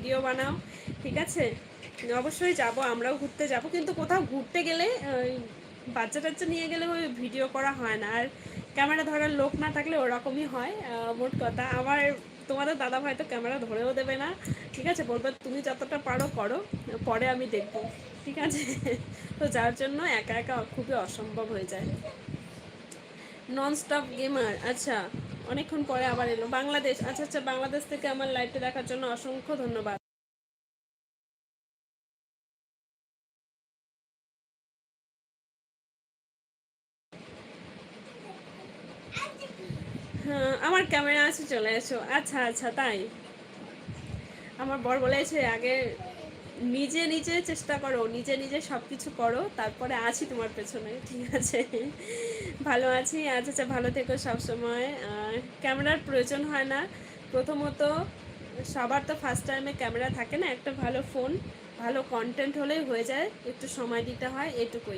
Video বানাও, ঠিক আছে? অবশ্যই যাব, আমরাও ঘুরতে যাব, কিন্তু কোথাও ঘুরতে গেলে বাচ্চা টাচ্চা নিয়ে গেলে ওই ভিডিও করা হয় না, আর ক্যামেরা ধরার লোক না থাকলে ওরকমই হয়। মোট কথা আমার তোমাদের দাদা ভাই তো ক্যামেরা ধরেও দেবে না, ঠিক আছে? বলবে তুমি যতটা পারো করো, পরে আমি দেখব, ঠিক আছে? তো যার জন্য একা একা খুবই অসম্ভব হয়ে যায়। নন স্টপ গেমার, আচ্ছা, অনেকক্ষণ পরে আবার এলো বাংলাদেশ। আচ্ছা আচ্ছা, বাংলাদেশ থেকে আমার লাইভটা দেখার জন্য অসংখ্য ধন্যবাদ। হ্যাঁ, আমার ক্যামেরা আছে, চলে এসো। আচ্ছা আচ্ছা, তাই? আমার বর বলেছে আগে নিজে নিজে চেষ্টা করো, নিজে নিজে সব কিছু করো, তারপরে আছি তোমার পেছনে, ঠিক আছে? ভালো আছি। আচ্ছা আচ্ছা, ভালো থেকো সবসময়। ক্যামেরার প্রয়োজন হয় না, প্রথমত সবার তো ফার্স্ট টাইমে ক্যামেরা থাকে না, একটা ভালো ফোন, ভালো কন্টেন্ট হলেই হয়ে যায়, একটু সময় দিতে হয়, এটুকুই।